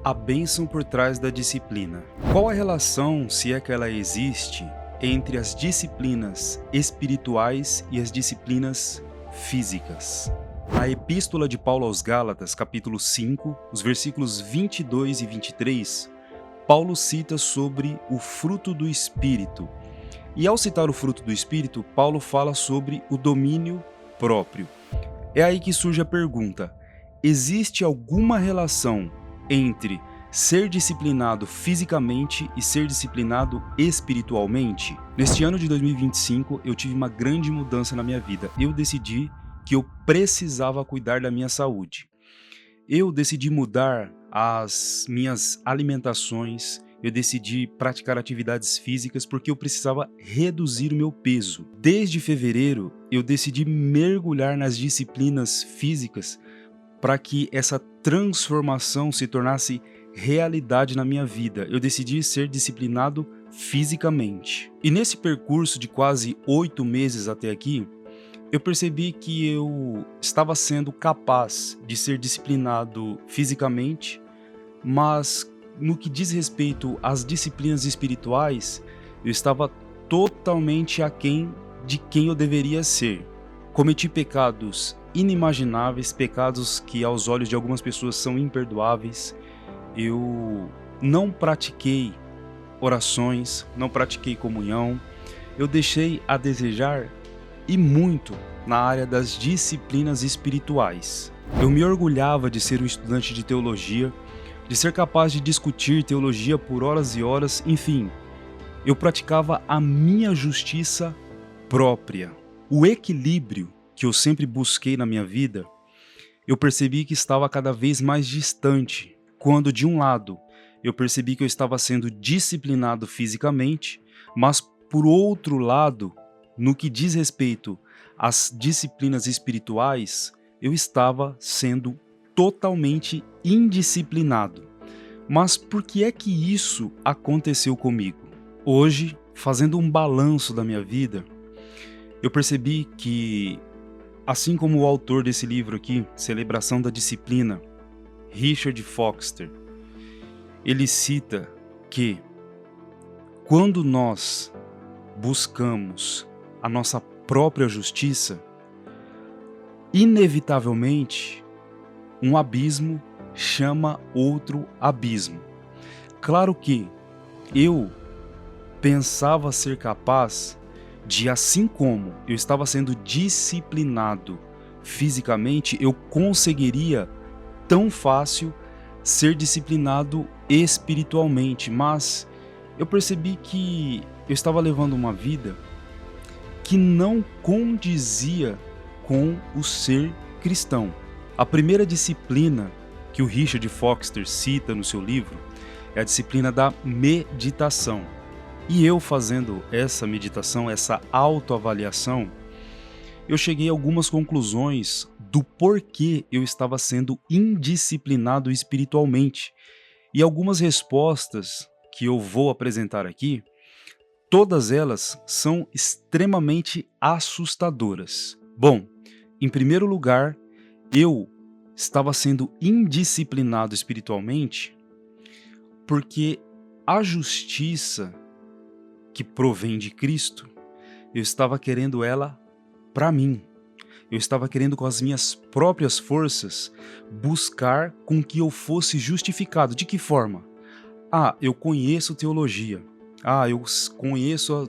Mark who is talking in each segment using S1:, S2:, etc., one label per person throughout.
S1: A bênção por trás da disciplina. Qual a relação, se é que ela existe, entre as disciplinas espirituais e as disciplinas físicas? Na Epístola de Paulo aos Gálatas, capítulo 5, os versículos 22 e 23, Paulo cita sobre o fruto do Espírito. E ao citar o fruto do Espírito, Paulo fala sobre o domínio próprio. É aí que surge a pergunta: existe alguma relação entre ser disciplinado fisicamente e ser disciplinado espiritualmente? Neste ano de 2025, eu tive uma grande mudança na minha vida. Eu decidi que eu precisava cuidar da minha saúde. Eu decidi mudar as minhas alimentações, eu decidi praticar atividades físicas porque eu precisava reduzir o meu peso. Desde fevereiro, eu decidi mergulhar nas disciplinas físicas para que essa transformação se tornasse realidade na minha vida. Eu decidi ser disciplinado fisicamente. E nesse percurso de quase 8 meses até aqui, eu percebi que eu estava sendo capaz de ser disciplinado fisicamente, mas no que diz respeito às disciplinas espirituais, eu estava totalmente aquém de quem eu deveria ser. Cometi pecados inimagináveis, pecados que aos olhos de algumas pessoas são imperdoáveis. Eu não pratiquei orações, não pratiquei comunhão, eu deixei a desejar e muito na área das disciplinas espirituais. Eu me orgulhava de ser um estudante de teologia, de ser capaz de discutir teologia por horas e horas, enfim, eu praticava a minha justiça própria. O equilíbrio que eu sempre busquei na minha vida, eu percebi que estava cada vez mais distante, quando de um lado eu percebi que eu estava sendo disciplinado fisicamente, mas por outro lado, no que diz respeito às disciplinas espirituais, eu estava sendo totalmente indisciplinado. Mas por que é que isso aconteceu comigo? Hoje, fazendo um balanço da minha vida, eu percebi que, assim como o autor desse livro aqui, Celebração da Disciplina, Richard Foster, ele cita que quando nós buscamos a nossa própria justiça, inevitavelmente um abismo chama outro abismo. Claro que eu pensava ser capaz de, assim como eu estava sendo disciplinado fisicamente, eu conseguiria tão fácil ser disciplinado espiritualmente, mas eu percebi que eu estava levando uma vida que não condizia com o ser cristão. A primeira disciplina que o Richard Foster cita no seu livro é a disciplina da meditação. E eu fazendo essa meditação, essa autoavaliação, eu cheguei a algumas conclusões do porquê eu estava sendo indisciplinado espiritualmente. E algumas respostas que eu vou apresentar aqui, todas elas são extremamente assustadoras. Bom, em primeiro lugar, eu estava sendo indisciplinado espiritualmente porque a justiça que provém de Cristo, eu estava querendo ela para mim. Eu estava querendo com as minhas próprias forças buscar com que eu fosse justificado. De que forma? Eu conheço teologia. Eu conheço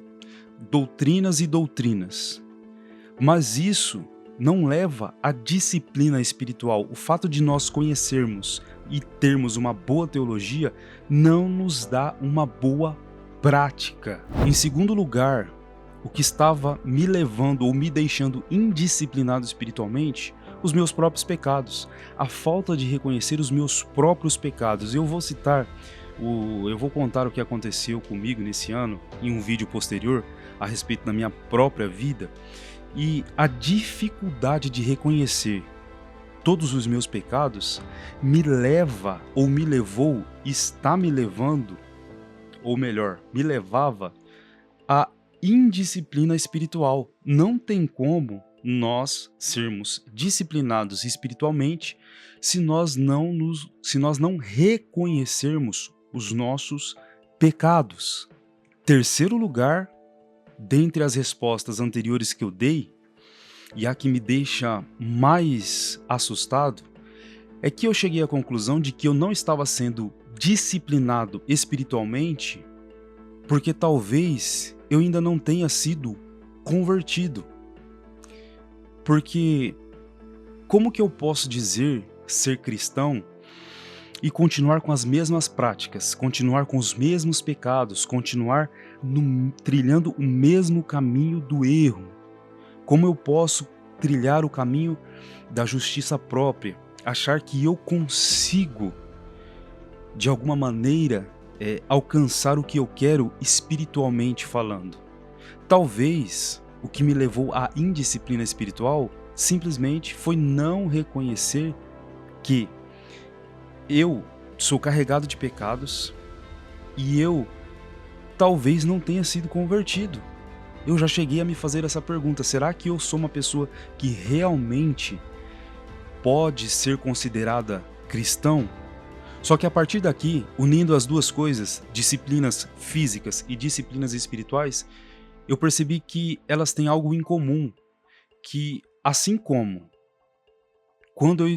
S1: doutrinas e doutrinas. Mas isso não leva à disciplina espiritual. O fato de nós conhecermos e termos uma boa teologia não nos dá uma boa prática. Em segundo lugar, o que estava me levando ou me deixando indisciplinado espiritualmente, os meus próprios pecados, a falta de reconhecer os meus próprios pecados. Eu vou contar o que aconteceu comigo nesse ano em um vídeo posterior a respeito da minha própria vida. E a dificuldade de reconhecer todos os meus pecados me leva, ou me levou, está me levando, ou melhor, me levava à indisciplina espiritual. Não tem como nós sermos disciplinados espiritualmente se nós não reconhecermos os nossos pecados. Terceiro lugar, dentre as respostas anteriores que eu dei, e a que me deixa mais assustado, é que eu cheguei à conclusão de que eu não estava sendo disciplinado espiritualmente porque talvez eu ainda não tenha sido convertido. Porque como que eu posso dizer ser cristão e continuar com as mesmas práticas, continuar com os mesmos pecados, continuar trilhando o mesmo caminho do erro? Como eu posso trilhar o caminho da justiça própria, achar que eu consigo, de alguma maneira, alcançar o que eu quero espiritualmente falando? Talvez o que me levou à indisciplina espiritual simplesmente foi não reconhecer que eu sou carregado de pecados e eu talvez não tenha sido convertido. Eu já cheguei a me fazer essa pergunta: será que eu sou uma pessoa que realmente pode ser considerada cristão? Só que a partir daqui, unindo as duas coisas, disciplinas físicas e disciplinas espirituais, eu percebi que elas têm algo em comum, que assim como quando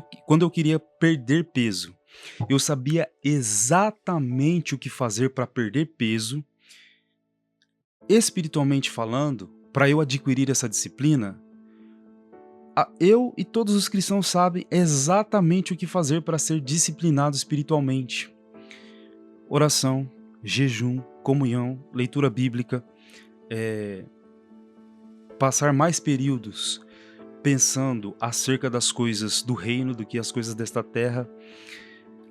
S1: eu queria perder peso, eu sabia exatamente o que fazer para perder peso, espiritualmente falando, para eu adquirir essa disciplina, eu e todos os cristãos sabem exatamente o que fazer para ser disciplinado espiritualmente. Oração, jejum, comunhão, leitura bíblica, passar mais períodos pensando acerca das coisas do reino do que as coisas desta terra,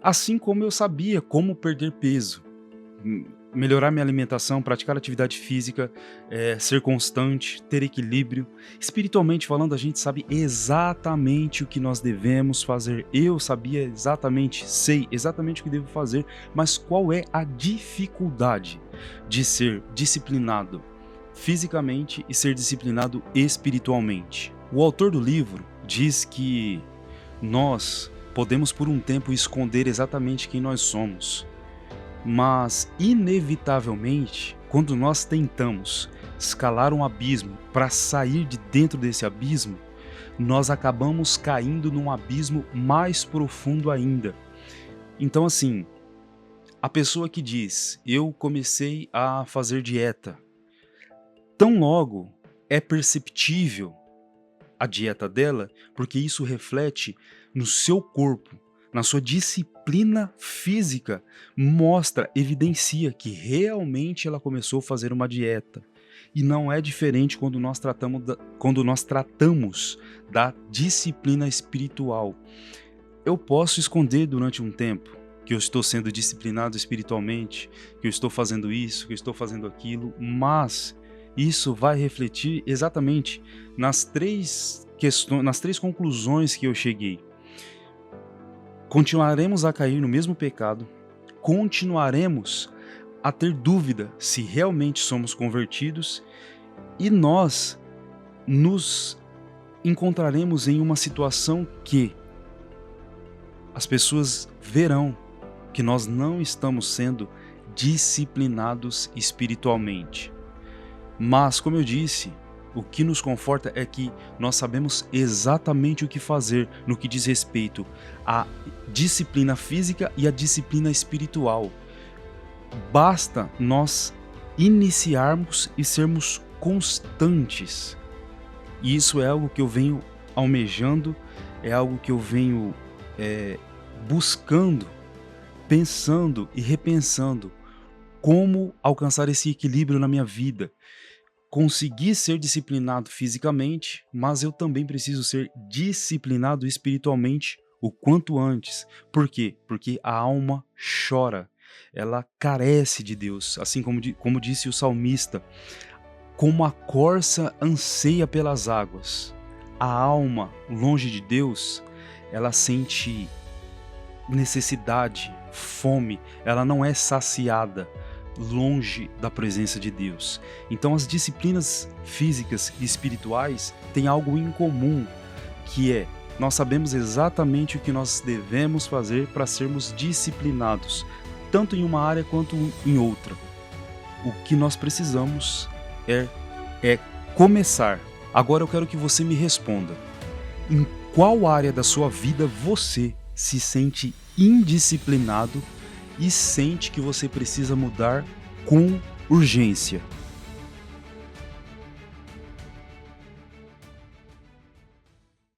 S1: assim como eu sabia como perder peso, melhorar minha alimentação, praticar atividade física, ser constante, ter equilíbrio. Espiritualmente falando, a gente sabe exatamente o que nós devemos fazer. Eu sabia exatamente, sei exatamente o que devo fazer, mas qual é a dificuldade de ser disciplinado fisicamente e ser disciplinado espiritualmente? O autor do livro diz que nós podemos por um tempo esconder exatamente quem nós somos, mas inevitavelmente, quando nós tentamos escalar um abismo para sair de dentro desse abismo, nós acabamos caindo num abismo mais profundo ainda. Então assim, a pessoa que diz: eu comecei a fazer dieta, tão logo é perceptível a dieta dela, porque isso reflete no seu corpo, na sua disciplina física, mostra, evidencia que realmente ela começou a fazer uma dieta. E não é diferente quando nós tratamos da disciplina espiritual. Eu posso esconder durante um tempo que eu estou sendo disciplinado espiritualmente, que eu estou fazendo isso, que eu estou fazendo aquilo, mas isso vai refletir exatamente nas três conclusões que eu cheguei. Continuaremos a cair no mesmo pecado, continuaremos a ter dúvida se realmente somos convertidos e nós nos encontraremos em uma situação que as pessoas verão que nós não estamos sendo disciplinados espiritualmente. Mas, como eu disse, o que nos conforta é que nós sabemos exatamente o que fazer no que diz respeito à disciplina física e à disciplina espiritual. Basta nós iniciarmos e sermos constantes. E isso é algo que eu venho almejando, é algo que eu venho buscando, pensando e repensando como alcançar esse equilíbrio na minha vida. Conseguir ser disciplinado fisicamente, mas eu também preciso ser disciplinado espiritualmente o quanto antes. Por quê? Porque a alma chora, ela carece de Deus, assim como disse o salmista: como a corça anseia pelas águas. A alma, longe de Deus, ela sente necessidade, fome, ela não é saciada longe da presença de Deus. Então as disciplinas físicas e espirituais têm algo em comum, que é Nós sabemos exatamente o que nós devemos fazer para sermos disciplinados, tanto em uma área quanto em outra. O que nós precisamos é começar. Agora eu quero que você me responda. Em qual área da sua vida você se sente indisciplinado e sente que você precisa mudar com urgência?